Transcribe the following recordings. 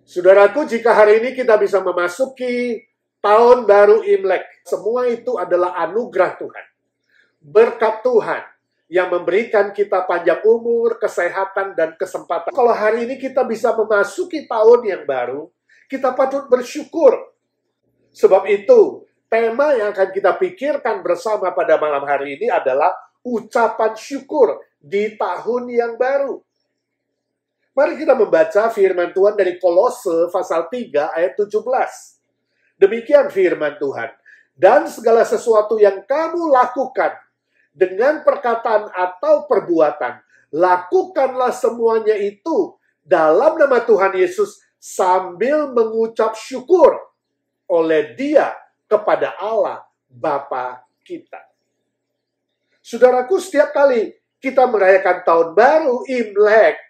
Saudaraku, jika hari ini kita bisa memasuki tahun baru Imlek, semua itu adalah anugerah Tuhan, berkat Tuhan yang memberikan kita panjang umur, kesehatan, dan kesempatan. Kalau hari ini kita bisa memasuki tahun yang baru, kita patut bersyukur. Sebab itu, tema yang akan kita pikirkan bersama pada malam hari ini adalah ucapan syukur di tahun yang baru. Mari kita membaca firman Tuhan dari Kolose pasal 3 ayat 17. Demikian firman Tuhan. Dan segala sesuatu yang kamu lakukan dengan perkataan atau perbuatan, lakukanlah semuanya itu dalam nama Tuhan Yesus sambil mengucap syukur oleh Dia kepada Allah Bapa kita. Saudaraku, setiap kali kita merayakan tahun baru Imlek,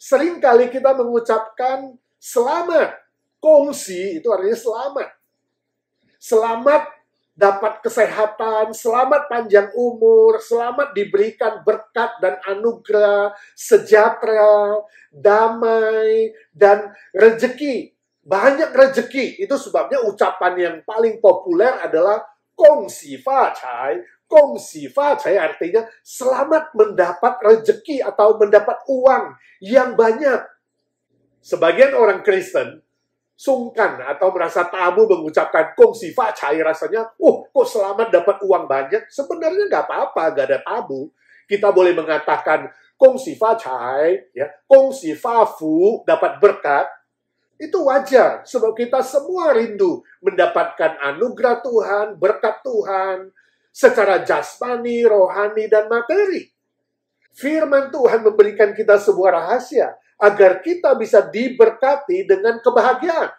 seringkali kita mengucapkan selamat. Kongsi itu artinya selamat. Selamat dapat kesehatan, selamat panjang umur, selamat diberikan berkat dan anugerah, sejahtera, damai, dan rezeki. Banyak rezeki. Itu sebabnya ucapan yang paling populer adalah kongsi fa cai. Kongsi fa cai artinya selamat mendapat rezeki atau mendapat uang yang banyak. Sebagian orang Kristen sungkan atau merasa tabu mengucapkan kongsi fa cai, rasanya, kok selamat dapat uang banyak? Sebenarnya nggak apa-apa, nggak ada tabu. Kita boleh mengatakan kongsi fa cai, ya, kongsi fa fu, dapat berkat. Itu wajar, sebab kita semua rindu mendapatkan anugerah Tuhan, berkat Tuhan, secara jasmani, rohani, dan materi. Firman Tuhan memberikan kita sebuah rahasia, agar kita bisa diberkati dengan kebahagiaan,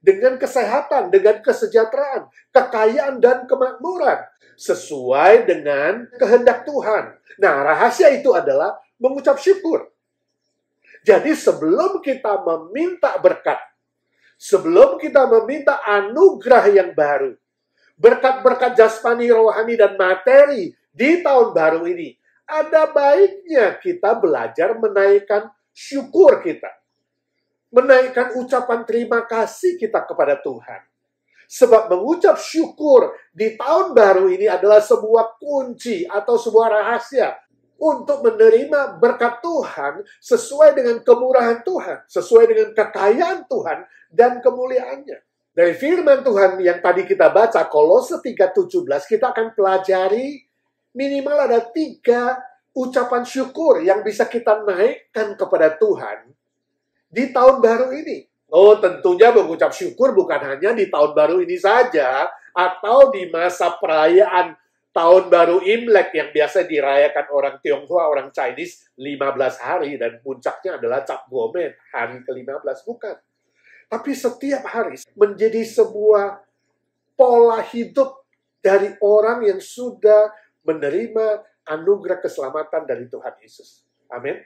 dengan kesehatan, dengan kesejahteraan, kekayaan, dan kemakmuran, sesuai dengan kehendak Tuhan. Nah, rahasia itu adalah mengucap syukur. Jadi sebelum kita meminta berkat, sebelum kita meminta anugerah yang baru, berkat-berkat jasmani, rohani, dan materi di tahun baru ini, ada baiknya kita belajar menaikkan syukur kita. Menaikkan ucapan terima kasih kita kepada Tuhan. Sebab mengucap syukur di tahun baru ini adalah sebuah kunci atau sebuah rahasia untuk menerima berkat Tuhan sesuai dengan kemurahan Tuhan, sesuai dengan kekayaan Tuhan dan kemuliaannya. Dari firman Tuhan yang tadi kita baca, Kolose 3:17, kita akan pelajari minimal ada 3 ucapan syukur yang bisa kita naikkan kepada Tuhan di tahun baru ini. Tentunya mengucap syukur bukan hanya di tahun baru ini saja, atau di masa perayaan tahun baru Imlek yang biasa dirayakan orang Tionghoa, orang Chinese 15 hari, dan puncaknya adalah Cap Gomeh, hari ke-15. Bukan. Tapi setiap hari menjadi sebuah pola hidup dari orang yang sudah menerima anugerah keselamatan dari Tuhan Yesus. Amin.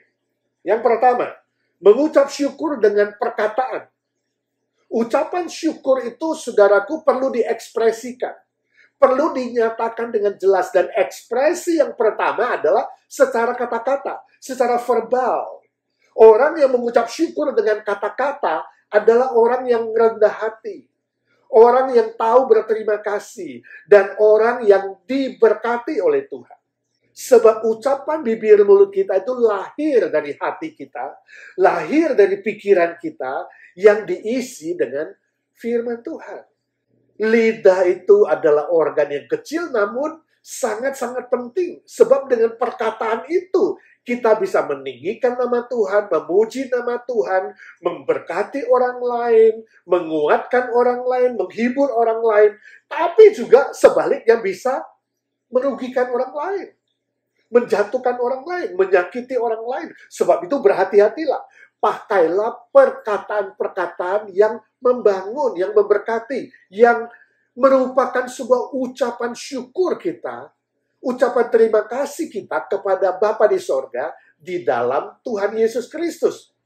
Yang pertama, mengucap syukur dengan perkataan. Ucapan syukur itu, saudaraku, perlu diekspresikan. Perlu dinyatakan dengan jelas. Dan ekspresi yang pertama adalah secara kata-kata, secara verbal. Orang yang mengucap syukur dengan kata-kata adalah orang yang rendah hati, orang yang tahu berterima kasih, dan orang yang diberkati oleh Tuhan. Sebab ucapan bibir mulut kita itu lahir dari hati kita, lahir dari pikiran kita yang diisi dengan firman Tuhan. Lidah itu adalah organ yang kecil namun sangat-sangat penting. Sebab dengan perkataan itu kita bisa meninggikan nama Tuhan, memuji nama Tuhan, memberkati orang lain, menguatkan orang lain, menghibur orang lain, tapi juga sebaliknya bisa merugikan orang lain, menjatuhkan orang lain, menyakiti orang lain. Sebab itu berhati-hatilah. Pakailah perkataan-perkataan yang membangun, yang memberkati, yang merupakan sebuah ucapan syukur kita, ucapan terima kasih kita kepada Bapa di sorga di dalam Tuhan Yesus Kristus.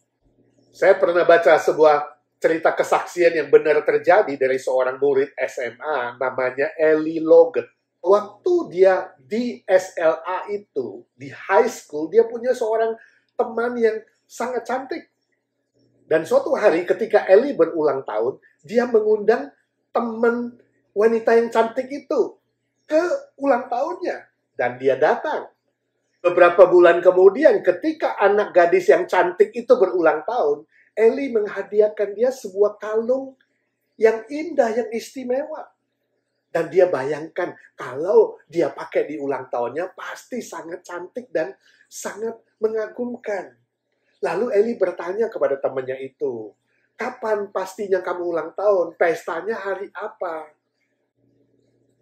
Saya pernah baca sebuah cerita kesaksian yang benar terjadi dari seorang murid SMA, namanya Eli Logan. Waktu dia di SLA itu, di high school, dia punya seorang teman yang sangat cantik. Dan suatu hari ketika Eli berulang tahun, dia mengundang teman wanita yang cantik itu ke ulang tahunnya. Dan dia datang. Beberapa bulan kemudian ketika anak gadis yang cantik itu berulang tahun, Eli menghadiahkan dia sebuah kalung yang indah, yang istimewa. Dan dia bayangkan kalau dia pakai di ulang tahunnya pasti sangat cantik dan sangat mengagumkan. Lalu Eli bertanya kepada temannya itu, kapan pastinya kamu ulang tahun? Pestanya hari apa?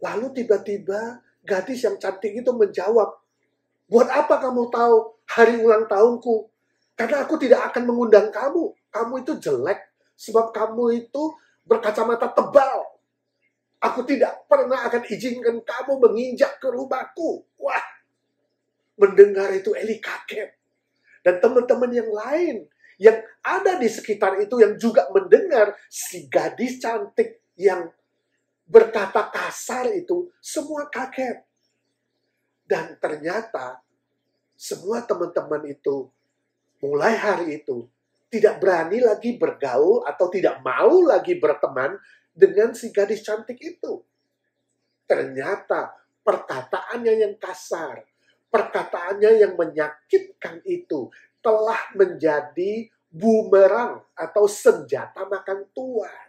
Lalu tiba-tiba gadis yang cantik itu menjawab, buat apa kamu tahu hari ulang tahunku? Karena aku tidak akan mengundang kamu. Kamu itu jelek sebab kamu itu berkacamata tebal. Aku tidak pernah akan izinkan kamu menginjak ke rumahku. Wah, mendengar itu Eli kaget. Dan teman-teman yang lain yang ada di sekitar itu yang juga mendengar si gadis cantik yang berkata kasar itu, semua kaget. Dan ternyata semua teman-teman itu mulai hari itu tidak berani lagi bergaul atau tidak mau lagi berteman dengan si gadis cantik itu. Ternyata perkataannya yang kasar, perkataannya yang menyakitkan itu telah menjadi bumerang atau senjata makan tuan.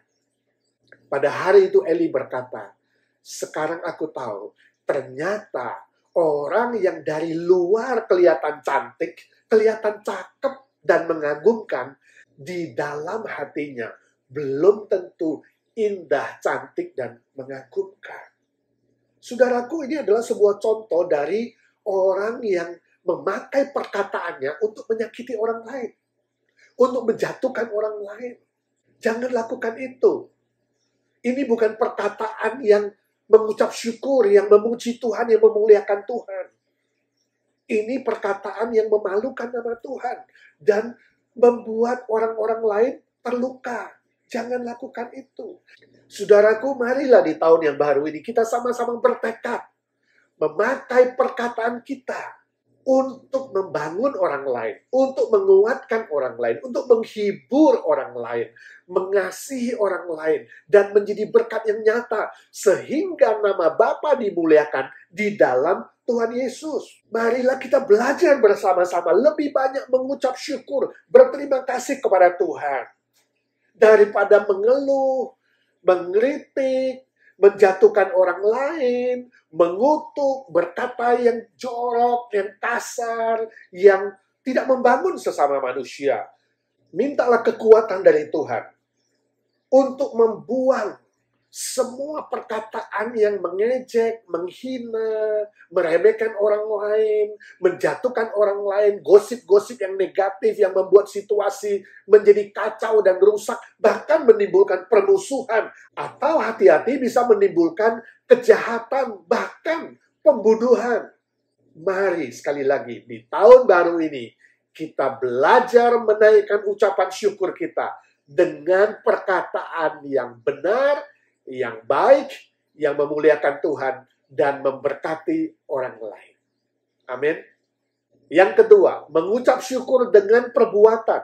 Pada hari itu Eli berkata, sekarang aku tahu ternyata orang yang dari luar kelihatan cantik, kelihatan cakep dan mengagumkan, di dalam hatinya belum tentu indah, cantik, dan mengagumkan. Saudaraku, ini adalah sebuah contoh dari orang yang memakai perkataannya untuk menyakiti orang lain. Untuk menjatuhkan orang lain. Jangan lakukan itu. Ini bukan perkataan yang mengucap syukur, yang memuji Tuhan, yang memuliakan Tuhan. Ini perkataan yang memalukan nama Tuhan. Dan membuat orang-orang lain terluka. Jangan lakukan itu. Saudaraku, marilah di tahun yang baru ini kita sama-sama bertekad memakai perkataan kita untuk membangun orang lain, untuk menguatkan orang lain, untuk menghibur orang lain, mengasihi orang lain, dan menjadi berkat yang nyata sehingga nama Bapa dimuliakan di dalam Tuhan Yesus. Marilah kita belajar bersama-sama lebih banyak mengucap syukur, berterima kasih kepada Tuhan. Daripada mengeluh, mengkritik, menjatuhkan orang lain, mengutuk, berkata yang jorok, yang kasar, yang tidak membangun sesama manusia. Mintalah kekuatan dari Tuhan untuk membuang semua perkataan yang mengejek, menghina, meremehkan orang lain, menjatuhkan orang lain, gosip-gosip yang negatif yang membuat situasi menjadi kacau dan rusak, bahkan menimbulkan permusuhan, atau hati-hati bisa menimbulkan kejahatan, bahkan pembunuhan. Mari sekali lagi di tahun baru ini kita belajar menaikkan ucapan syukur kita dengan perkataan yang benar, yang baik, yang memuliakan Tuhan, dan memberkati orang lain. Amin. Yang kedua, mengucap syukur dengan perbuatan.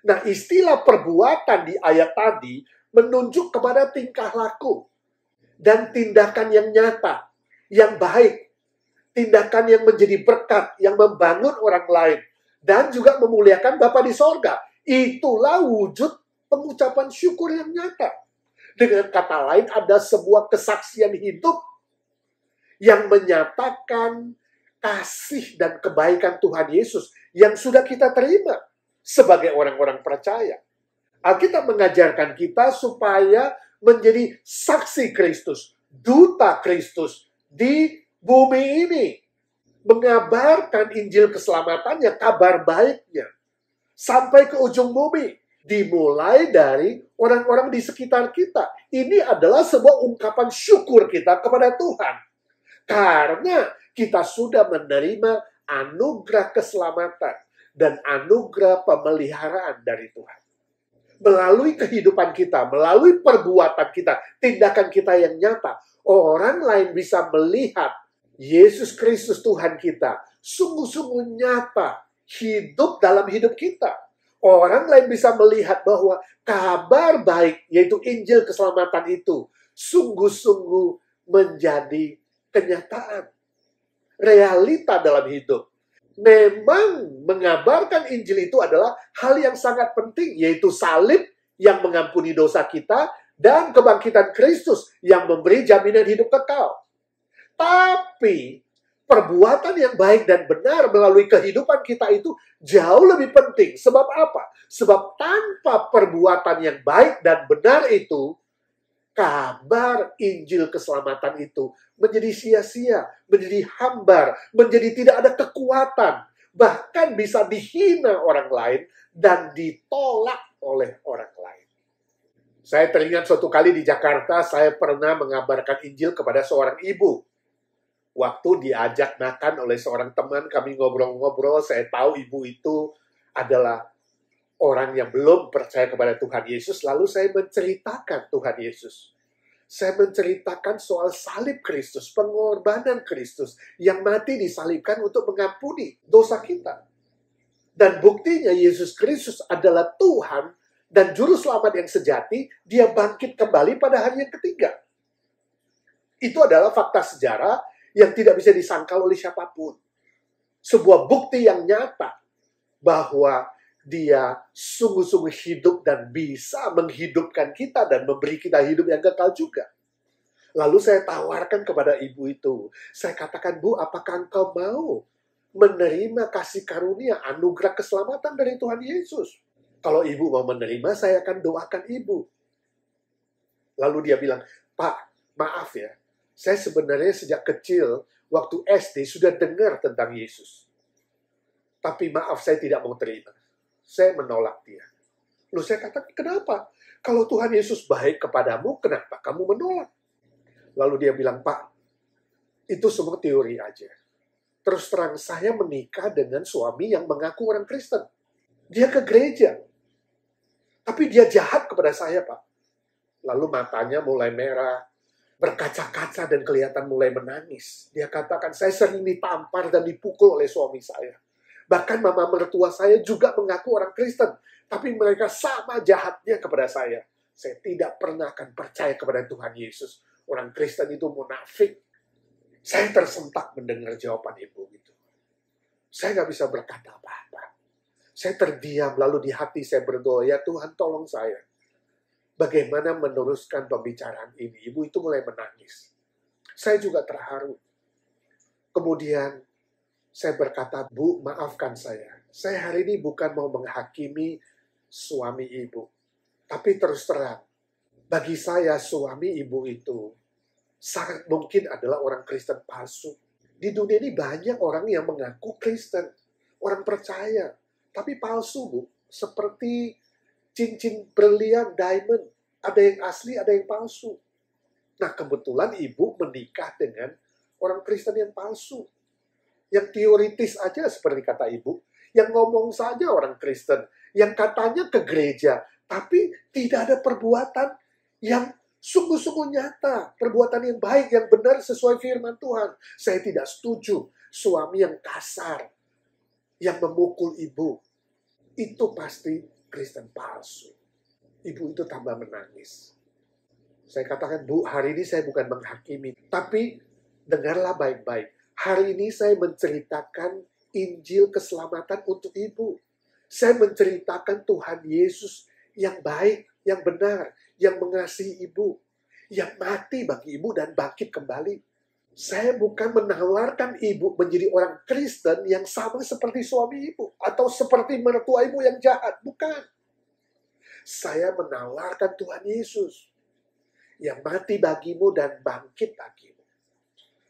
Nah, istilah perbuatan di ayat tadi menunjuk kepada tingkah laku dan tindakan yang nyata, yang baik, tindakan yang menjadi berkat, yang membangun orang lain, dan juga memuliakan Bapa di sorga. Itulah wujud pengucapan syukur yang nyata. Dengan kata lain, ada sebuah kesaksian hidup yang menyatakan kasih dan kebaikan Tuhan Yesus yang sudah kita terima sebagai orang-orang percaya. Alkitab mengajarkan kita supaya menjadi saksi Kristus, duta Kristus di bumi ini. Mengabarkan Injil keselamatannya, kabar baiknya, sampai ke ujung bumi. Dimulai dari orang-orang di sekitar kita. Ini adalah sebuah ungkapan syukur kita kepada Tuhan. Karena kita sudah menerima anugerah keselamatan dan anugerah pemeliharaan dari Tuhan. Melalui kehidupan kita, melalui perbuatan kita, tindakan kita yang nyata, orang lain bisa melihat Yesus Kristus Tuhan kita sungguh-sungguh nyata hidup dalam hidup kita. Orang lain bisa melihat bahwa kabar baik, yaitu Injil keselamatan itu, sungguh-sungguh menjadi kenyataan. Realita dalam hidup. Memang mengabarkan Injil itu adalah hal yang sangat penting, yaitu salib yang mengampuni dosa kita, dan kebangkitan Kristus yang memberi jaminan hidup kekal. Tapi, perbuatan yang baik dan benar melalui kehidupan kita itu jauh lebih penting. Sebab apa? Sebab tanpa perbuatan yang baik dan benar itu, kabar Injil keselamatan itu menjadi sia-sia, menjadi hambar, menjadi tidak ada kekuatan. Bahkan bisa dihina orang lain dan ditolak oleh orang lain. Saya teringat suatu kali di Jakarta, saya pernah mengabarkan Injil kepada seorang ibu. Waktu diajak makan oleh seorang teman, kami ngobrol-ngobrol, saya tahu ibu itu adalah orang yang belum percaya kepada Tuhan Yesus, lalu saya menceritakan Tuhan Yesus. Saya menceritakan soal salib Kristus, pengorbanan Kristus, yang mati disalibkan untuk mengampuni dosa kita. Dan buktinya Yesus Kristus adalah Tuhan dan Juru Selamat yang sejati, dia bangkit kembali pada hari yang ketiga. Itu adalah fakta sejarah yang tidak bisa disangkal oleh siapapun. Sebuah bukti yang nyata bahwa dia sungguh-sungguh hidup dan bisa menghidupkan kita dan memberi kita hidup yang kekal juga. Lalu saya tawarkan kepada ibu itu. Saya katakan, Bu, apakah engkau mau menerima kasih karunia, anugerah keselamatan dari Tuhan Yesus? Kalau ibu mau menerima, saya akan doakan ibu. Lalu dia bilang, Pak, maaf ya, saya sebenarnya sejak kecil, waktu SD, sudah dengar tentang Yesus. Tapi maaf, saya tidak mau terima. Saya menolak dia. Lalu saya katakan, kenapa? Kalau Tuhan Yesus baik kepadamu, kenapa kamu menolak? Lalu dia bilang, Pak, itu semua teori aja. Terus terang, saya menikah dengan suami yang mengaku orang Kristen. Dia ke gereja. Tapi dia jahat kepada saya, Pak. Lalu matanya mulai merah, berkaca-kaca dan kelihatan mulai menangis. Dia katakan, saya sering ditampar dan dipukul oleh suami saya. Bahkan mama mertua saya juga mengaku orang Kristen. Tapi mereka sama jahatnya kepada saya. Saya tidak pernah akan percaya kepada Tuhan Yesus. Orang Kristen itu munafik. Saya tersentak mendengar jawaban ibu itu. Saya nggak bisa berkata apa-apa. Saya terdiam, lalu di hati saya berdoa, ya Tuhan tolong saya. Bagaimana meneruskan pembicaraan ini? Ibu itu mulai menangis. Saya juga terharu. Kemudian saya berkata, Bu, maafkan saya. Saya hari ini bukan mau menghakimi suami ibu. Tapi terus terang, bagi saya suami ibu itu sangat mungkin adalah orang Kristen palsu. Di dunia ini banyak orang yang mengaku Kristen. Orang percaya. Tapi palsu, Bu. Seperti cincin berlian, diamond. Ada yang asli, ada yang palsu. Nah, kebetulan ibu menikah dengan orang Kristen yang palsu. Yang teoritis aja seperti kata ibu. Yang ngomong saja orang Kristen. Yang katanya ke gereja. Tapi tidak ada perbuatan yang sungguh-sungguh nyata. Perbuatan yang baik, yang benar sesuai firman Tuhan. Saya tidak setuju. Suami yang kasar. Yang memukul ibu. Itu pasti Kristen palsu. Ibu itu tambah menangis. Saya katakan, Bu, hari ini saya bukan menghakimi. Tapi dengarlah baik-baik. Hari ini saya menceritakan Injil keselamatan untuk ibu. Saya menceritakan Tuhan Yesus yang baik, yang benar, yang mengasihi ibu. Yang mati bagi ibu dan bangkit kembali. Saya bukan menawarkan ibu menjadi orang Kristen yang sama seperti suami ibu. Atau seperti mertua ibu yang jahat. Bukan. Saya menawarkan Tuhan Yesus. Yang mati bagimu dan bangkit bagimu.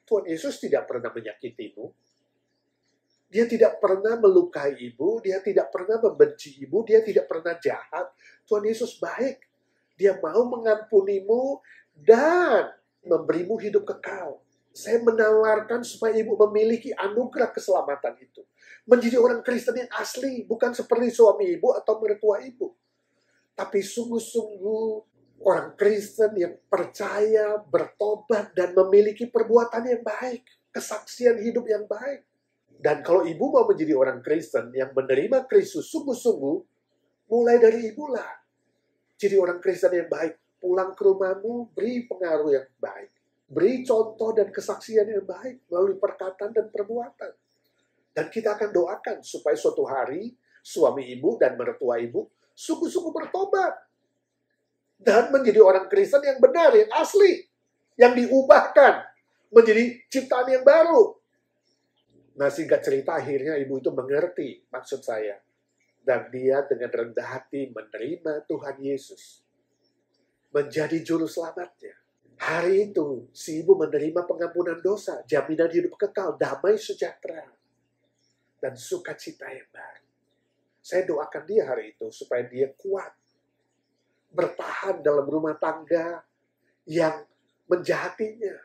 Tuhan Yesus tidak pernah menyakitimu. Dia tidak pernah melukai ibu. Dia tidak pernah membenci ibu. Dia tidak pernah jahat. Tuhan Yesus baik. Dia mau mengampunimu dan memberimu hidup kekal. Saya menawarkan supaya ibu memiliki anugerah keselamatan itu. Menjadi orang Kristen yang asli. Bukan seperti suami ibu atau mertua ibu. Tapi sungguh-sungguh orang Kristen yang percaya, bertobat, dan memiliki perbuatan yang baik. Kesaksian hidup yang baik. Dan kalau ibu mau menjadi orang Kristen yang menerima Kristus sungguh-sungguh, Mulai dari ibulah. Jadi orang Kristen yang baik. Pulang ke rumahmu, beri pengaruh yang baik. Beri contoh dan kesaksian yang baik melalui perkataan dan perbuatan. Dan kita akan doakan supaya suatu hari suami ibu dan mertua ibu sungguh-sungguh bertobat. Dan menjadi orang Kristen yang benar, yang asli. Yang diubahkan menjadi ciptaan yang baru. Nah, singkat cerita akhirnya ibu itu mengerti maksud saya. Dan dia dengan rendah hati menerima Tuhan Yesus. Menjadi juru selamatnya. Hari itu, si ibu menerima pengampunan dosa, jaminan hidup kekal, damai sejahtera, dan sukacita yang baru. Saya doakan dia hari itu supaya dia kuat. Bertahan dalam rumah tangga yang menjahatinya.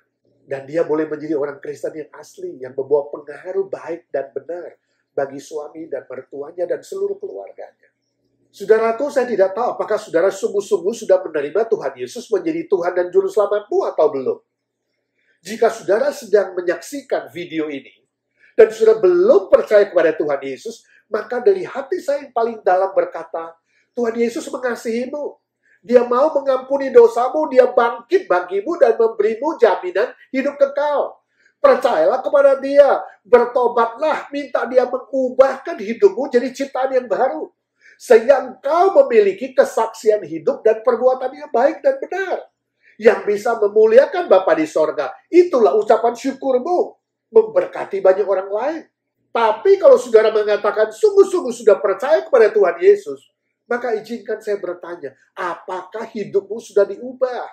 Dan dia boleh menjadi orang Kristen yang asli, yang membawa pengaruh baik dan benar bagi suami dan mertuanya dan seluruh keluarganya. Saudaraku, saya tidak tahu apakah saudara sungguh-sungguh sudah menerima Tuhan Yesus menjadi Tuhan dan Juru Selamatmu atau belum. Jika saudara sedang menyaksikan video ini, dan saudara belum percaya kepada Tuhan Yesus, maka dari hati saya yang paling dalam berkata, Tuhan Yesus mengasihimu. Dia mau mengampuni dosamu, dia bangkit bagimu dan memberimu jaminan hidup kekal. Percayalah kepada dia, bertobatlah, minta dia mengubahkan hidupmu jadi ciptaan yang baru. Sehingga engkau memiliki kesaksian hidup dan perbuatan yang baik dan benar. Yang bisa memuliakan Bapa di sorga. Itulah ucapan syukurmu. Memberkati banyak orang lain. Tapi kalau saudara mengatakan sungguh-sungguh sudah percaya kepada Tuhan Yesus, maka izinkan saya bertanya, apakah hidupmu sudah diubah?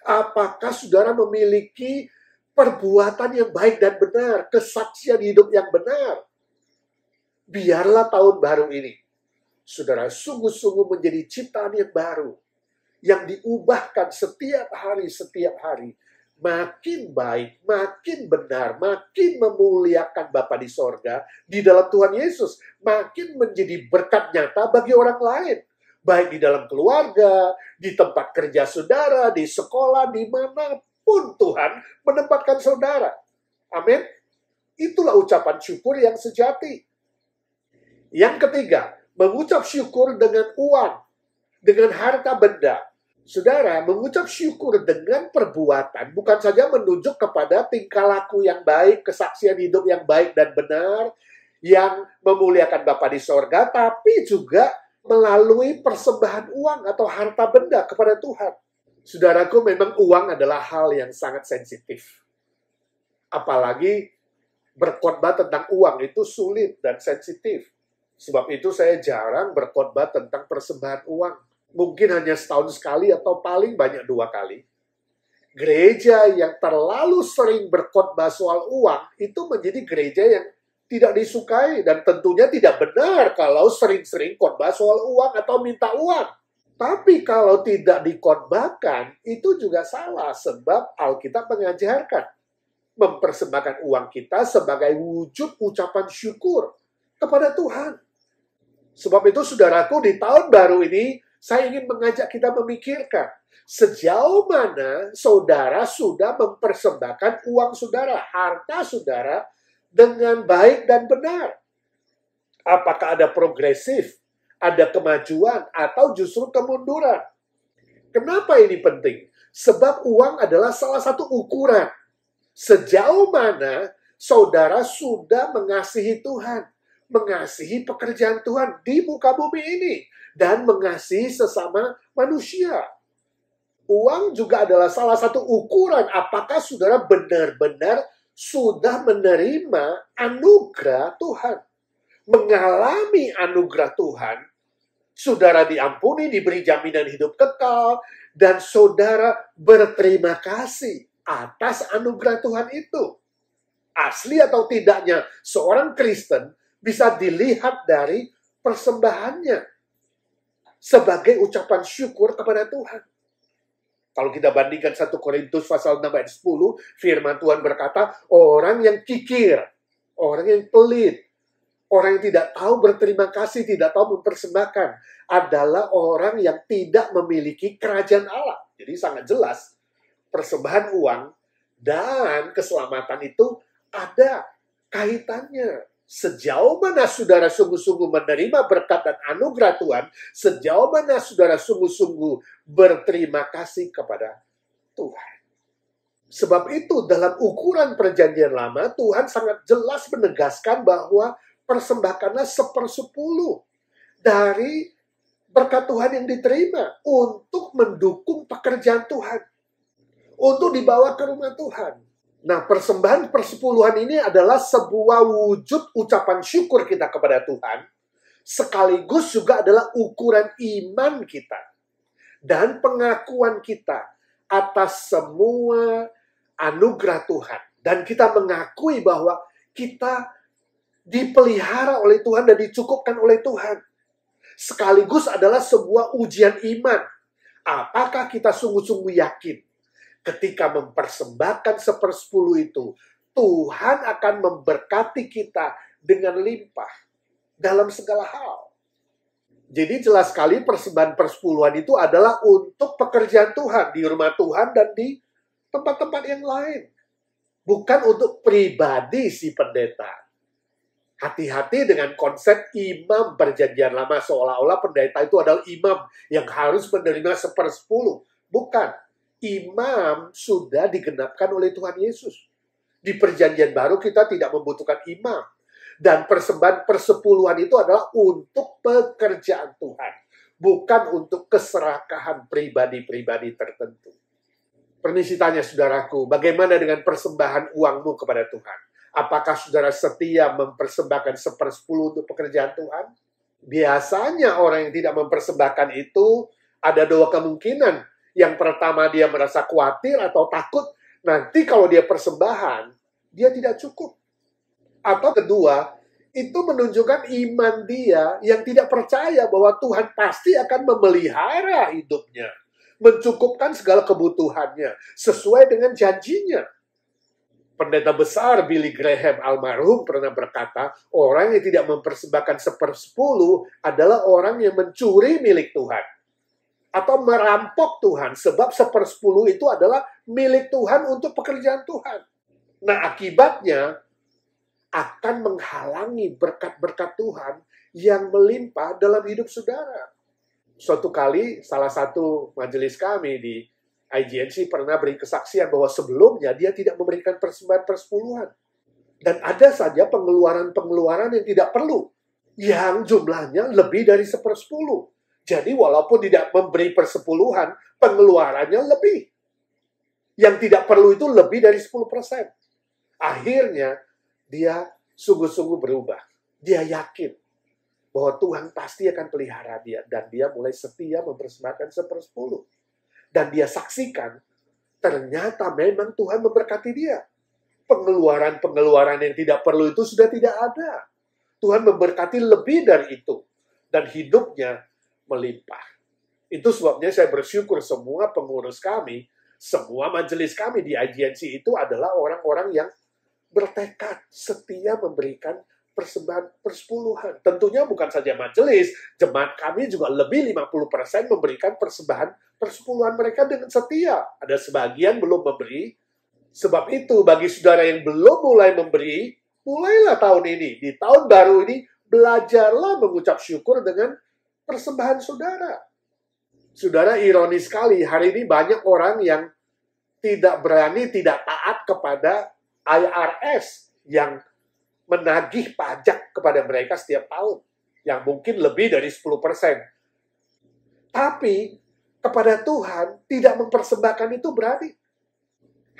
Apakah saudara memiliki perbuatan yang baik dan benar, kesaksian hidup yang benar? Biarlah tahun baru ini saudara sungguh-sungguh menjadi ciptaan yang baru, yang diubahkan setiap hari, makin baik, makin benar, makin memuliakan Bapa di sorga, di dalam Tuhan Yesus, makin menjadi berkat nyata bagi orang lain, baik di dalam keluarga, di tempat kerja saudara, di sekolah, dimanapun Tuhan menempatkan saudara. Amin. Itulah ucapan syukur yang sejati. Yang ketiga, mengucap syukur dengan uang, dengan harta benda. Saudara, mengucap syukur dengan perbuatan bukan saja menunjuk kepada tingkah laku yang baik, kesaksian hidup yang baik dan benar, yang memuliakan Bapa di sorga, tapi juga melalui persembahan uang atau harta benda kepada Tuhan. Saudaraku, memang uang adalah hal yang sangat sensitif. Apalagi berkhotbah tentang uang itu sulit dan sensitif. Sebab itu saya jarang berkhotbah tentang persembahan uang. Mungkin hanya setahun sekali atau paling banyak 2 kali. Gereja yang terlalu sering berkhotbah soal uang itu menjadi gereja yang tidak disukai dan tentunya tidak benar kalau sering-sering khotbah soal uang atau minta uang. Tapi kalau tidak dikhotbahkan itu juga salah sebab Alkitab mengajarkan mempersembahkan uang kita sebagai wujud ucapan syukur kepada Tuhan. Sebab itu, saudaraku, di tahun baru ini, saya ingin mengajak kita memikirkan sejauh mana saudara sudah mempersembahkan uang saudara, harta saudara, dengan baik dan benar. Apakah ada progresif, ada kemajuan, atau justru kemunduran? Kenapa ini penting? Sebab uang adalah salah satu ukuran sejauh mana saudara sudah mengasihi Tuhan, mengasihi pekerjaan Tuhan di muka bumi ini, dan mengasihi sesama manusia. Uang juga adalah salah satu ukuran apakah saudara benar-benar sudah menerima anugerah Tuhan. Mengalami anugerah Tuhan, saudara diampuni, diberi jaminan hidup kekal, dan saudara berterima kasih atas anugerah Tuhan itu. Asli atau tidaknya seorang Kristen bisa dilihat dari persembahannya sebagai ucapan syukur kepada Tuhan. Kalau kita bandingkan 1 Korintus pasal 6 ayat 10, firman Tuhan berkata, orang yang kikir, orang yang pelit, orang yang tidak tahu berterima kasih, tidak tahu mempersembahkan, adalah orang yang tidak memiliki kerajaan Allah. Jadi sangat jelas, persembahan uang dan keselamatan itu ada kaitannya. Sejauh mana saudara sungguh-sungguh menerima berkat dan anugerah Tuhan, sejauh mana saudara sungguh-sungguh berterima kasih kepada Tuhan. Sebab itu dalam ukuran perjanjian lama, Tuhan sangat jelas menegaskan bahwa persembahkanlah 1/10 dari berkat Tuhan yang diterima untuk mendukung pekerjaan Tuhan, untuk dibawa ke rumah Tuhan. Nah, persembahan persepuluhan ini adalah sebuah wujud ucapan syukur kita kepada Tuhan, sekaligus juga adalah ukuran iman kita dan pengakuan kita atas semua anugerah Tuhan. Dan kita mengakui bahwa kita dipelihara oleh Tuhan dan dicukupkan oleh Tuhan. Sekaligus adalah sebuah ujian iman. Apakah kita sungguh-sungguh yakin ketika mempersembahkan 1/10 itu, Tuhan akan memberkati kita dengan limpah dalam segala hal. Jadi jelas sekali persembahan persepuluhan itu adalah untuk pekerjaan Tuhan, di rumah Tuhan dan di tempat-tempat yang lain. Bukan untuk pribadi si pendeta. Hati-hati dengan konsep imam perjanjian lama, seolah-olah pendeta itu adalah imam yang harus menerima 1/10. Bukan. Imam sudah digenapkan oleh Tuhan Yesus. Di perjanjian baru kita tidak membutuhkan imam. Dan persembahan persepuluhan itu adalah untuk pekerjaan Tuhan. Bukan untuk keserakahan pribadi-pribadi tertentu. Permisi tanya saudaraku, bagaimana dengan persembahan uangmu kepada Tuhan? Apakah saudara setia mempersembahkan 1/10 untuk pekerjaan Tuhan? Biasanya orang yang tidak mempersembahkan itu ada 2 kemungkinan. Yang pertama, dia merasa khawatir atau takut nanti kalau dia persembahan, dia tidak cukup. Atau kedua, itu menunjukkan iman dia yang tidak percaya bahwa Tuhan pasti akan memelihara hidupnya, mencukupkan segala kebutuhannya sesuai dengan janjinya. Pendeta besar Billy Graham almarhum pernah berkata, orang yang tidak mempersembahkan 1/10 adalah orang yang mencuri milik Tuhan. Atau merampok Tuhan, sebab 1/10 itu adalah milik Tuhan untuk pekerjaan Tuhan. Nah, akibatnya akan menghalangi berkat-berkat Tuhan yang melimpah dalam hidup saudara. Suatu kali, salah satu majelis kami di IGNC pernah beri kesaksian bahwa sebelumnya dia tidak memberikan persembahan persepuluhan. Dan ada saja pengeluaran-pengeluaran yang tidak perlu, yang jumlahnya lebih dari 1/10. Jadi walaupun tidak memberi persepuluhan, pengeluarannya lebih. Yang tidak perlu itu lebih dari 10%. Akhirnya, dia sungguh-sungguh berubah. Dia yakin bahwa Tuhan pasti akan pelihara dia. Dan dia mulai setia mempersembahkan 1/10. Dan dia saksikan, ternyata memang Tuhan memberkati dia. Pengeluaran-pengeluaran yang tidak perlu itu sudah tidak ada. Tuhan memberkati lebih dari itu. Dan hidupnya melimpah. Itu sebabnya saya bersyukur semua pengurus kami, semua majelis kami di IGNC itu adalah orang-orang yang bertekad setia memberikan persembahan persepuluhan. Tentunya bukan saja majelis, jemaat kami juga lebih 50% memberikan persembahan persepuluhan mereka dengan setia. Ada sebagian belum memberi. Sebab itu bagi saudara yang belum mulai memberi, mulailah tahun ini. Di tahun baru ini, belajarlah mengucap syukur dengan persembahan saudara. Saudara, ironis sekali, hari ini banyak orang yang tidak berani, tidak taat kepada IRS yang menagih pajak kepada mereka setiap tahun, yang mungkin lebih dari 10%. Tapi, kepada Tuhan, tidak mempersembahkan itu berani.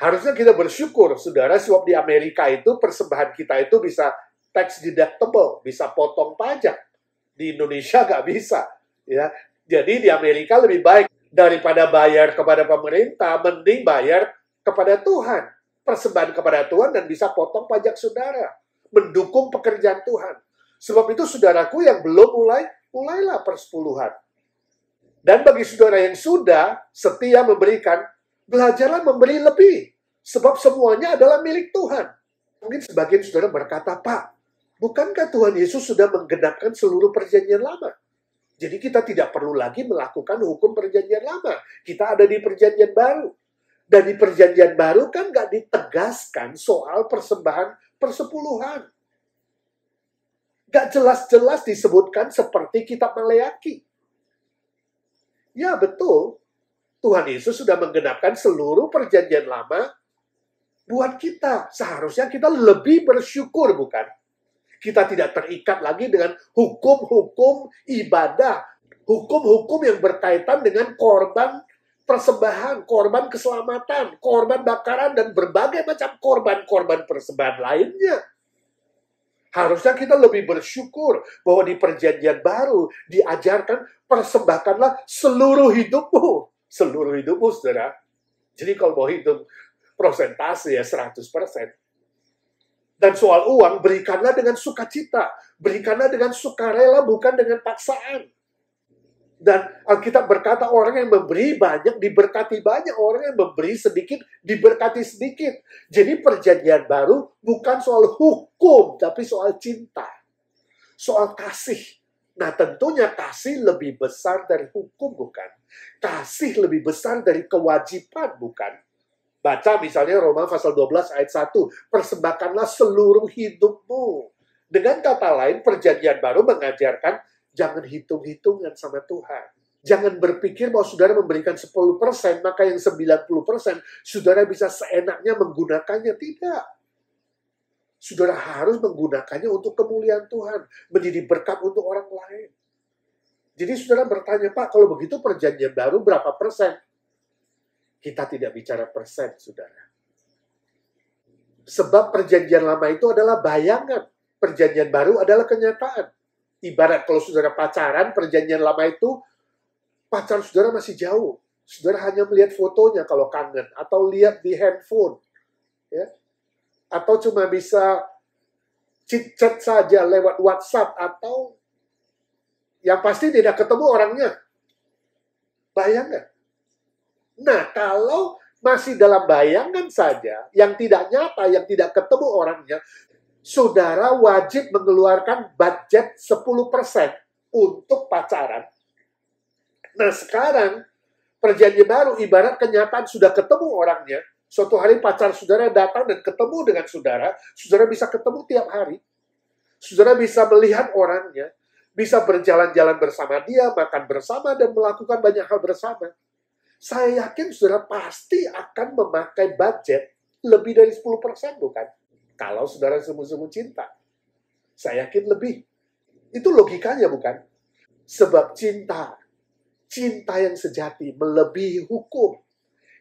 Harusnya kita bersyukur, saudara, sebab di Amerika itu persembahan kita itu bisa tax deductible, bisa potong pajak. Di Indonesia nggak bisa, ya. Jadi di Amerika lebih baik daripada bayar kepada pemerintah, mending bayar kepada Tuhan, persembahan kepada Tuhan dan bisa potong pajak saudara, mendukung pekerjaan Tuhan. Sebab itu saudaraku yang belum mulailah persepuluhan. Dan bagi saudara yang sudah setia memberikan, belajarlah memberi lebih, sebab semuanya adalah milik Tuhan. Mungkin sebagian saudara berkata, Pak, bukankah Tuhan Yesus sudah menggenapkan seluruh perjanjian lama? Jadi kita tidak perlu lagi melakukan hukum perjanjian lama. Kita ada di perjanjian baru. Dan di perjanjian baru kan nggak ditegaskan soal persembahan persepuluhan. Gak jelas-jelas disebutkan seperti kitab Maleaki. Ya betul, Tuhan Yesus sudah menggenapkan seluruh perjanjian lama buat kita. Seharusnya kita lebih bersyukur, bukan? Kita tidak terikat lagi dengan hukum-hukum ibadah, hukum-hukum yang berkaitan dengan korban persembahan, korban keselamatan, korban bakaran, dan berbagai macam korban-korban persembahan lainnya. Harusnya kita lebih bersyukur bahwa di perjanjian baru diajarkan persembahkanlah seluruh hidupmu. Seluruh hidupmu, saudara. Jadi kalau mau hidup prosentase ya 100%. Dan soal uang, berikanlah dengan sukacita. Berikanlah dengan sukarela, bukan dengan paksaan. Dan Alkitab berkata orang yang memberi banyak, diberkati banyak. Orang yang memberi sedikit, diberkati sedikit. Jadi perjanjian baru bukan soal hukum, tapi soal cinta. Soal kasih. Nah tentunya kasih lebih besar dari hukum, bukan? Kasih lebih besar dari kewajiban, bukan? Baca misalnya Roma pasal 12 ayat 1. Persembahkanlah seluruh hidupmu. Dengan kata lain, perjanjian baru mengajarkan jangan hitung-hitungan sama Tuhan. Jangan berpikir bahwa saudara memberikan 10%, maka yang 90% saudara bisa seenaknya menggunakannya. Tidak. Saudara harus menggunakannya untuk kemuliaan Tuhan. Menjadi berkat untuk orang lain. Jadi saudara bertanya, Pak, kalau begitu perjanjian baru berapa persen? Kita tidak bicara persen, saudara. Sebab perjanjian lama itu adalah bayangan. Perjanjian baru adalah kenyataan. Ibarat kalau saudara pacaran, perjanjian lama itu, pacar saudara masih jauh. Saudara hanya melihat fotonya kalau kangen. Atau lihat di handphone. Ya. Atau cuma bisa chit-chat saja lewat WhatsApp. Atau yang pasti tidak ketemu orangnya. Bayangan. Nah, kalau masih dalam bayangan saja, yang tidak nyata, yang tidak ketemu orangnya, saudara wajib mengeluarkan budget 10% untuk pacaran. Nah sekarang, perjanjian baru ibarat kenyataan sudah ketemu orangnya. Suatu hari pacar saudara datang dan ketemu dengan saudara bisa ketemu tiap hari. Saudara bisa melihat orangnya, bisa berjalan-jalan bersama dia, makan bersama, dan melakukan banyak hal bersama. Saya yakin saudara pasti akan memakai budget lebih dari 10%, bukan? Kalau saudara sungguh-sungguh cinta. Saya yakin lebih. Itu logikanya, bukan? Sebab cinta yang sejati melebihi hukum.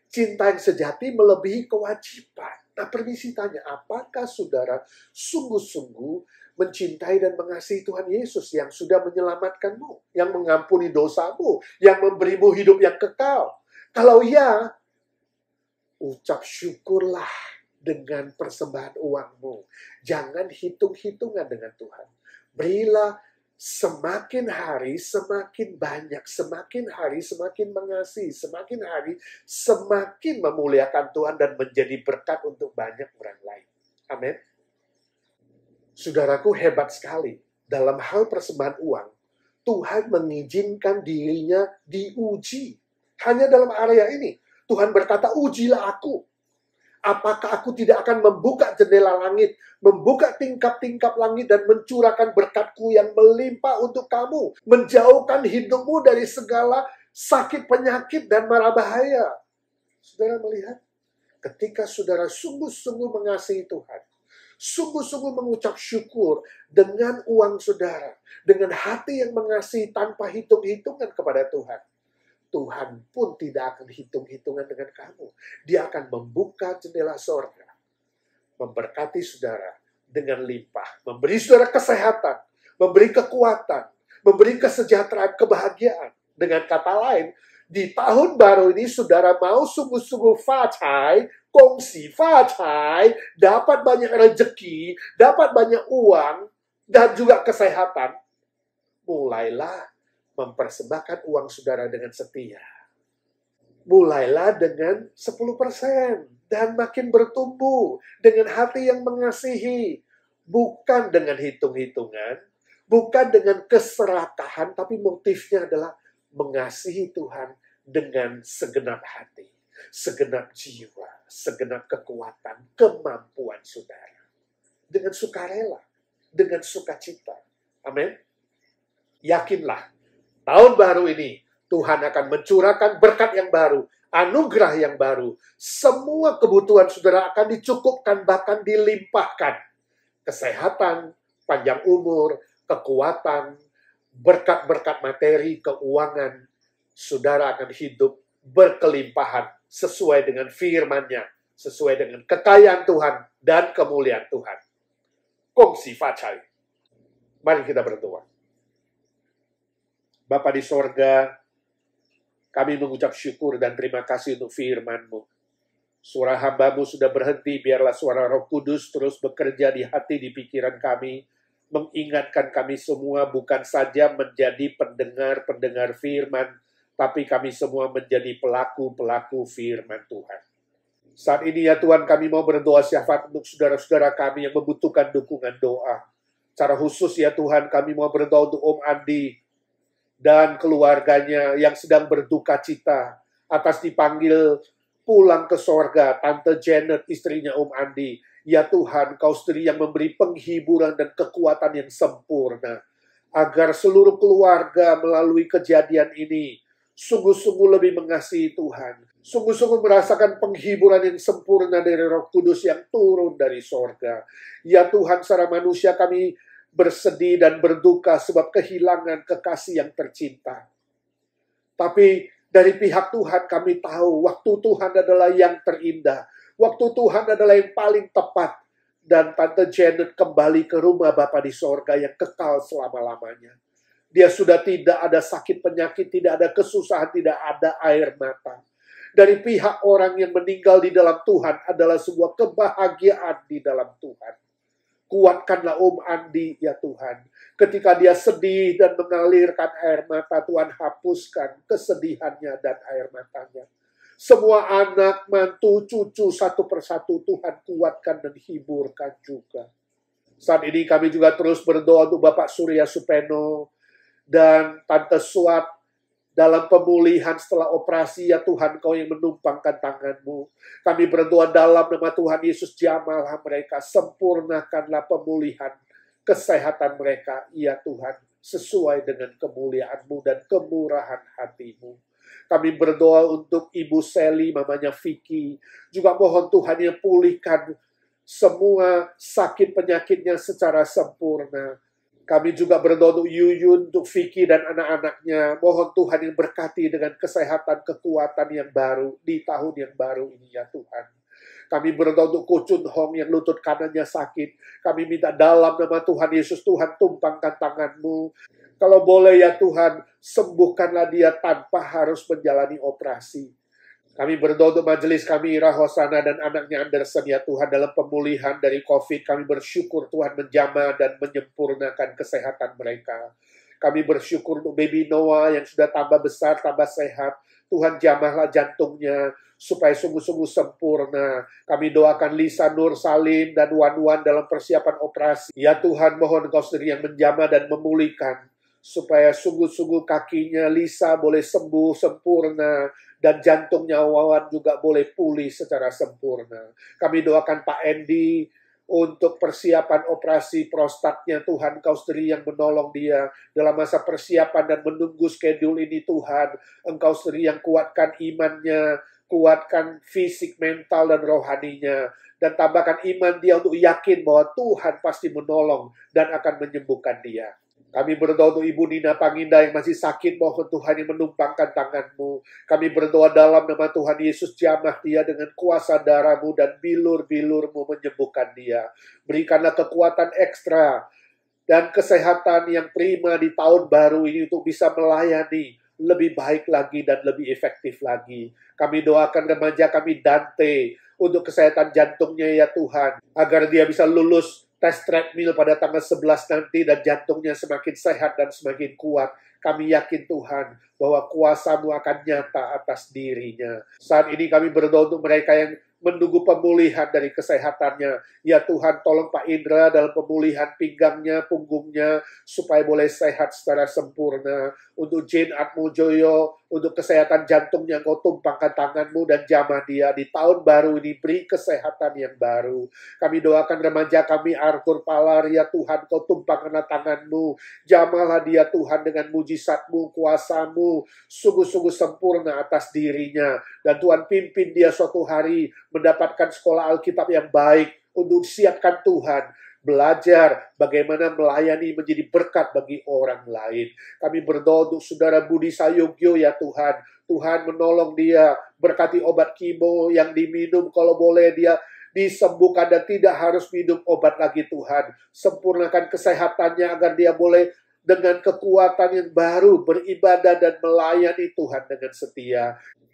Cinta yang sejati melebihi kewajiban. Nah, permisi tanya, apakah saudara sungguh-sungguh mencintai dan mengasihi Tuhan Yesus yang sudah menyelamatkanmu, yang mengampuni dosamu, yang memberimu hidup yang kekal? Kalau ya, ucap syukurlah dengan persembahan uangmu. Jangan hitung-hitungan dengan Tuhan. Berilah semakin hari semakin banyak, semakin hari semakin mengasihi, semakin hari semakin memuliakan Tuhan dan menjadi berkat untuk banyak orang lain. Amin. Saudaraku, hebat sekali. Dalam hal persembahan uang, Tuhan mengizinkan dirinya diuji. Hanya dalam area ini, Tuhan berkata, ujilah aku. Apakah aku tidak akan membuka jendela langit, membuka tingkap-tingkap langit dan mencurahkan berkat-Ku yang melimpah untuk kamu, menjauhkan hidupmu dari segala sakit, penyakit, dan mara bahaya. Saudara melihat, ketika saudara sungguh-sungguh mengasihi Tuhan, sungguh-sungguh mengucap syukur dengan uang saudara, dengan hati yang mengasihi tanpa hitung-hitungan kepada Tuhan, Tuhan pun tidak akan hitung-hitungan dengan kamu. Dia akan membuka jendela sorga, memberkati saudara dengan limpah, memberi saudara kesehatan, memberi kekuatan, memberi kesejahteraan, kebahagiaan. Dengan kata lain, di tahun baru ini saudara mau sungguh-sungguh facai, kongsi facai, dapat banyak rezeki, dapat banyak uang, dan juga kesehatan. Mulailah mempersembahkan uang saudara dengan setia. Mulailah dengan 10% dan makin bertumbuh dengan hati yang mengasihi. Bukan dengan hitung-hitungan, bukan dengan keserakahan, tapi motifnya adalah mengasihi Tuhan dengan segenap hati, segenap jiwa, segenap kekuatan, kemampuan saudara. Dengan sukarela, dengan sukacita. Amin. Yakinlah, tahun baru ini Tuhan akan mencurahkan berkat yang baru, anugerah yang baru. Semua kebutuhan saudara akan dicukupkan, bahkan dilimpahkan. Kesehatan, panjang umur, kekuatan, berkat-berkat materi, keuangan. Saudara akan hidup berkelimpahan sesuai dengan firman-Nya, sesuai dengan kekayaan Tuhan dan kemuliaan Tuhan. Kongsi facai. Mari kita berdoa. Bapa di sorga, kami mengucap syukur dan terima kasih untuk firman-Mu. Suara hamba-Mu sudah berhenti, biarlah suara Roh Kudus terus bekerja di hati, di pikiran kami, mengingatkan kami semua bukan saja menjadi pendengar-pendengar firman, tapi kami semua menjadi pelaku-pelaku firman Tuhan. Saat ini ya Tuhan, kami mau berdoa syafaat untuk saudara-saudara kami yang membutuhkan dukungan doa. Secara khusus ya Tuhan, kami mau berdoa untuk Om Andi dan keluarganya yang sedang berduka cita atas dipanggil pulang ke sorga Tante Janet, istrinya Om Andi. Ya Tuhan, Kau sendiri yang memberi penghiburan dan kekuatan yang sempurna, agar seluruh keluarga melalui kejadian ini sungguh-sungguh lebih mengasihi Tuhan, sungguh-sungguh merasakan penghiburan yang sempurna dari Roh Kudus yang turun dari sorga. Ya Tuhan, secara manusia kami bersedih dan berduka sebab kehilangan kekasih yang tercinta. Tapi dari pihak Tuhan kami tahu waktu Tuhan adalah yang terindah. Waktu Tuhan adalah yang paling tepat. Dan Tante Janet kembali ke rumah Bapa di sorga yang kekal selama-lamanya. Dia sudah tidak ada sakit penyakit, tidak ada kesusahan, tidak ada air mata. Dari pihak orang yang meninggal di dalam Tuhan adalah sebuah kebahagiaan di dalam Tuhan. Kuatkanlah Om Andi ya Tuhan. Ketika dia sedih dan mengalirkan air mata, Tuhan hapuskan kesedihannya dan air matanya. Semua anak, mantu, cucu satu persatu Tuhan kuatkan dan hiburkan juga. Saat ini kami juga terus berdoa untuk Bapak Surya Supeno dan Tante Suat dalam pemulihan setelah operasi. Ya Tuhan, Kau yang menumpangkan tangan-Mu. Kami berdoa dalam nama Tuhan Yesus, jamahlah mereka, sempurnakanlah pemulihan kesehatan mereka. Ya Tuhan, sesuai dengan kemuliaan-Mu dan kemurahan hati-Mu. Kami berdoa untuk Ibu Sally, mamanya Vicky. Juga mohon Tuhan yang pulihkan semua sakit penyakitnya secara sempurna. Kami juga berdoa untuk Yuyun, untuk Vicky dan anak-anaknya. Mohon Tuhan yang berkati dengan kesehatan, kekuatan yang baru di tahun yang baru ini ya Tuhan. Kami berdoa untuk Ko Chun Hong yang lutut kanannya sakit. Kami minta dalam nama Tuhan Yesus, Tuhan tumpangkan tangan-Mu. Kalau boleh ya Tuhan, sembuhkanlah dia tanpa harus menjalani operasi. Kami berdoa untuk majelis kami, Ira Hosana dan anaknya Anderson ya Tuhan, dalam pemulihan dari COVID. Kami bersyukur Tuhan menjamah dan menyempurnakan kesehatan mereka. Kami bersyukur untuk baby Noah yang sudah tambah besar, tambah sehat. Tuhan jamahlah jantungnya supaya sungguh-sungguh sempurna. Kami doakan Lisa Nur Salim dan Wan dalam persiapan operasi. Ya Tuhan, mohon Kau sendiri yang menjamah dan memulihkan, supaya sungguh-sungguh kakinya Lisa boleh sembuh sempurna, dan jantungnya Wawan juga boleh pulih secara sempurna. Kami doakan Pak Endi untuk persiapan operasi prostatnya. Tuhan, Kau sendiri yang menolong dia dalam masa persiapan dan menunggu schedule ini Tuhan. Engkau sendiri yang kuatkan imannya, kuatkan fisik, mental, dan rohaninya. Dan tambahkan iman dia untuk yakin bahwa Tuhan pasti menolong dan akan menyembuhkan dia. Kami berdoa untuk Ibu Nina Panginda yang masih sakit, mohon Tuhan yang menumpangkan tangan-Mu. Kami berdoa dalam nama Tuhan Yesus, jamah dia dengan kuasa darah-Mu dan bilur-bilur-Mu menyembuhkan dia. Berikanlah kekuatan ekstra dan kesehatan yang prima di tahun baru ini untuk bisa melayani lebih baik lagi dan lebih efektif lagi. Kami doakan remaja kami Dante untuk kesehatan jantungnya ya Tuhan, agar dia bisa lulus tes treadmill pada tanggal 11 nanti dan jantungnya semakin sehat dan semakin kuat. Kami yakin Tuhan bahwa kuasa-Mu akan nyata atas dirinya. Saat ini kami berdoa untuk mereka yang menunggu pemulihan dari kesehatannya. Ya Tuhan, tolong Pak Indra dalam pemulihan pinggangnya, punggungnya, supaya boleh sehat secara sempurna. Untuk Jane Atmojoyo, Untuk kesehatan jantungnya Engkau tumpangkan tangan-Mu dan jamah dia. Di tahun baru ini beri kesehatan yang baru. Kami doakan remaja kami Arthur Palar, ya Tuhan Kau tumpangkanlah tangan-Mu. Jamahlah dia Tuhan dengan mujizat-Mu, kuasa-Mu, sungguh-sungguh sempurna atas dirinya. Dan Tuhan pimpin dia suatu hari mendapatkan sekolah Alkitab yang baik. Untuk siapkan Tuhan belajar bagaimana melayani menjadi berkat bagi orang lain. Kami berdoa untuk saudara Budi Sayogyo, ya Tuhan. Tuhan menolong dia, berkati obat kemo yang diminum, kalau boleh dia disembuhkan dan tidak harus minum obat lagi Tuhan. Sempurnakan kesehatannya agar dia boleh dengan kekuatan yang baru beribadah dan melayani Tuhan dengan setia.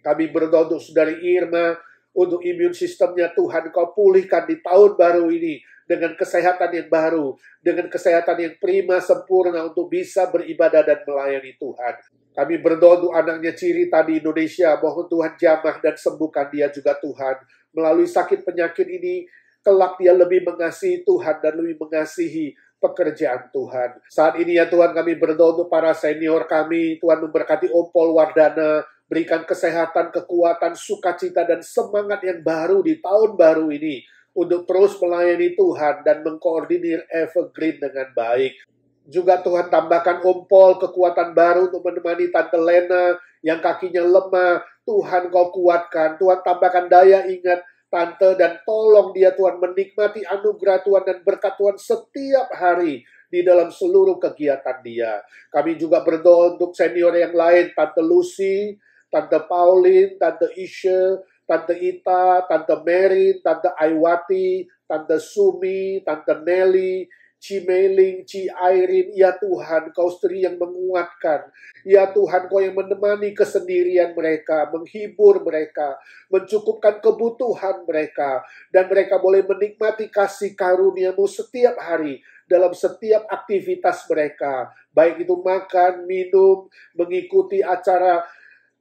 Kami berdoa untuk saudari Irma, untuk imun sistemnya Tuhan Kau pulihkan di tahun baru ini dengan kesehatan yang baru, dengan kesehatan yang prima, sempurna untuk bisa beribadah dan melayani Tuhan. Kami berdoa untuk anaknya Ciri tadi Indonesia, mohon Tuhan jamah dan sembuhkan dia juga Tuhan. Melalui sakit penyakit ini, kelak dia lebih mengasihi Tuhan dan lebih mengasihi pekerjaan Tuhan. Saat ini ya Tuhan kami berdoa untuk para senior kami, Tuhan memberkati Om Paul Wardana, berikan kesehatan, kekuatan, sukacita, dan semangat yang baru di tahun baru ini untuk terus melayani Tuhan dan mengkoordinir Evergreen dengan baik. Juga Tuhan tambahkan Om Paul kekuatan baru untuk menemani Tante Lena yang kakinya lemah. Tuhan Kau kuatkan, Tuhan tambahkan daya ingat Tante dan tolong dia Tuhan menikmati anugerah Tuhan dan berkat Tuhan setiap hari di dalam seluruh kegiatan dia. Kami juga berdoa untuk senior yang lain, Tante Lucy, Tante Pauline, Tante Isha, Tante Ita, Tante Mary, Tante Aiwati, Tante Sumi, Tante Nelly, Cimeling, Ci Airin, ya Tuhan, Kau sendiri yang menguatkan. Ya Tuhan, Kau yang menemani kesendirian mereka, menghibur mereka, mencukupkan kebutuhan mereka, dan mereka boleh menikmati kasih karunia-Mu setiap hari dalam setiap aktivitas mereka, baik itu makan, minum, mengikuti acara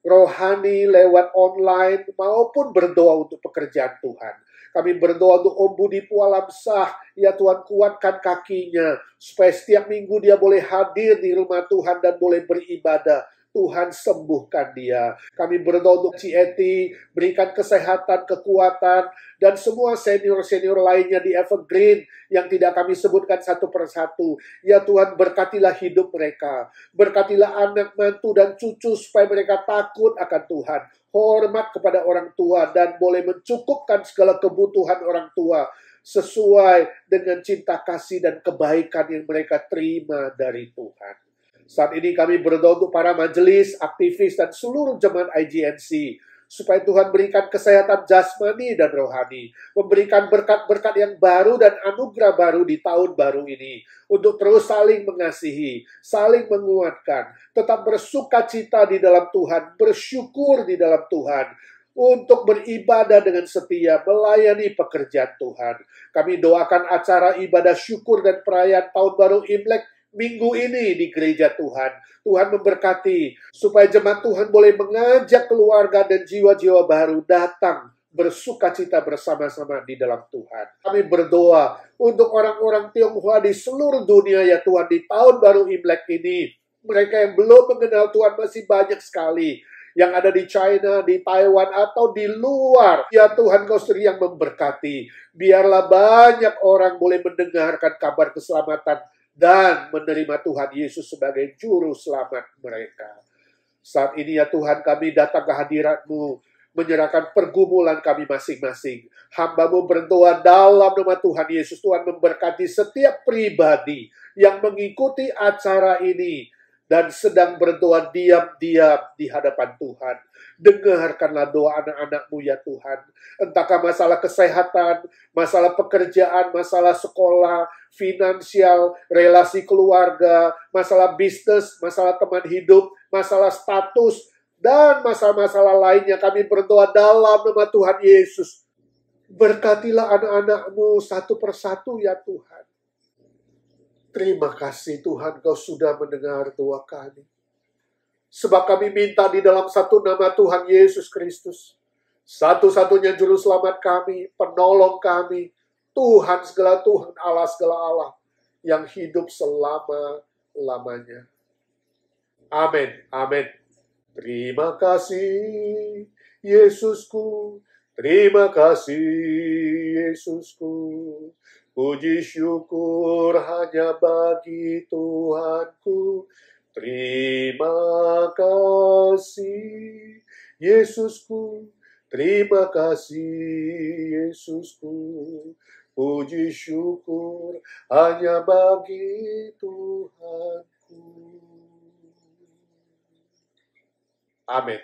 rohani lewat online, maupun berdoa untuk pekerjaan Tuhan. Kami berdoa untuk Om Budi Pualamsah, ya Tuhan kuatkan kakinya, supaya setiap minggu dia boleh hadir di rumah Tuhan dan boleh beribadah. Tuhan sembuhkan dia. Kami berdoa untuk Ci Eti, berikan kesehatan, kekuatan, dan semua senior-senior lainnya di Evergreen yang tidak kami sebutkan satu persatu. Ya Tuhan, berkatilah hidup mereka. Berkatilah anak, mantu, dan cucu supaya mereka takut akan Tuhan. Hormat kepada orang tua dan boleh mencukupkan segala kebutuhan orang tua sesuai dengan cinta kasih dan kebaikan yang mereka terima dari Tuhan. Saat ini kami berdoa untuk para majelis, aktivis, dan seluruh jemaat IGNC, supaya Tuhan berikan kesehatan jasmani dan rohani, memberikan berkat-berkat yang baru dan anugerah baru di tahun baru ini, untuk terus saling mengasihi, saling menguatkan, tetap bersukacita di dalam Tuhan, bersyukur di dalam Tuhan, untuk beribadah dengan setia, melayani pekerjaan Tuhan. Kami doakan acara ibadah syukur dan perayaan tahun baru Imlek minggu ini di gereja Tuhan. Tuhan memberkati supaya jemaat Tuhan boleh mengajak keluarga dan jiwa-jiwa baru datang bersukacita bersama-sama di dalam Tuhan. Kami berdoa untuk orang-orang Tionghoa di seluruh dunia ya Tuhan di tahun baru Imlek ini. Mereka yang belum mengenal Tuhan masih banyak sekali. Yang ada di China, di Taiwan, atau di luar. Ya Tuhan, Kau sendiri yang memberkati. Biarlah banyak orang boleh mendengarkan kabar keselamatan dan menerima Tuhan Yesus sebagai juru selamat mereka. Saat ini ya Tuhan, kami datang ke hadirat-Mu, menyerahkan pergumulan kami masing-masing. Hamba-Mu berdoa dalam nama Tuhan Yesus. Tuhan memberkati setiap pribadi yang mengikuti acara ini dan sedang berdoa diam-diam di hadapan Tuhan. Dengarkanlah doa anak-anak-Mu ya Tuhan. Entahkah masalah kesehatan, masalah pekerjaan, masalah sekolah, finansial, relasi keluarga, masalah bisnis, masalah teman hidup, masalah status, dan masalah-masalah lainnya. Kami berdoa dalam nama Tuhan Yesus. Berkatilah anak-anak-Mu satu persatu ya Tuhan. Terima kasih Tuhan, Kau sudah mendengar doa kami. Sebab kami minta di dalam satu nama Tuhan Yesus Kristus, satu-satunya juru selamat kami, penolong kami, Tuhan segala Tuhan, Allah segala Allah, yang hidup selama-lamanya. Amin. Amin. Terima kasih, Yesusku. Terima kasih, Yesusku. Puji syukur hanya bagi Tuhanku. Terima kasih, Yesusku. Terima kasih, Yesusku. Puji syukur hanya bagi Tuhanku. Amin.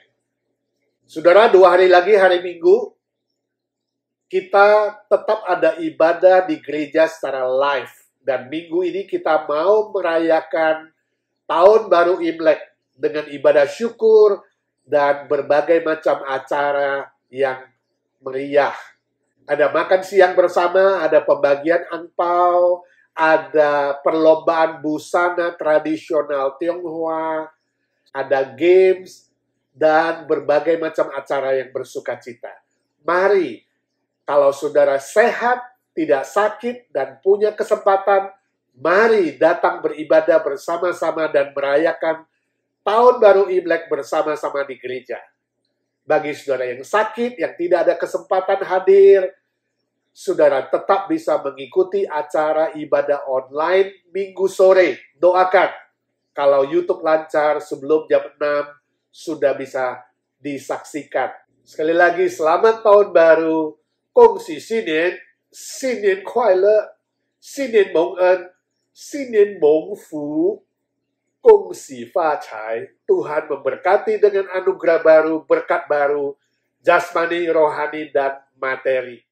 Saudara, 2 hari lagi hari Minggu, kita tetap ada ibadah di gereja secara live. Dan minggu ini kita mau merayakan Tahun Baru Imlek dengan ibadah syukur dan berbagai macam acara yang meriah. Ada makan siang bersama, ada pembagian angpau, ada perlombaan busana tradisional Tionghoa, ada games, dan berbagai macam acara yang bersuka cita. Mari, kalau saudara sehat, tidak sakit, dan punya kesempatan, mari datang beribadah bersama-sama dan merayakan Tahun Baru Imlek bersama-sama di gereja. Bagi saudara yang sakit, yang tidak ada kesempatan hadir, saudara tetap bisa mengikuti acara ibadah online Minggu sore. Doakan, kalau YouTube lancar sebelum jam 6, sudah bisa disaksikan. Sekali lagi, selamat Tahun Baru. Gongxi Xinian, Xinian Kuai Xinian Meng En, Xinian Meng Fu, Gongxi Fa Cai. Tuhan memberkati dengan anugerah baru, berkat baru, jasmani, rohani, dan materi.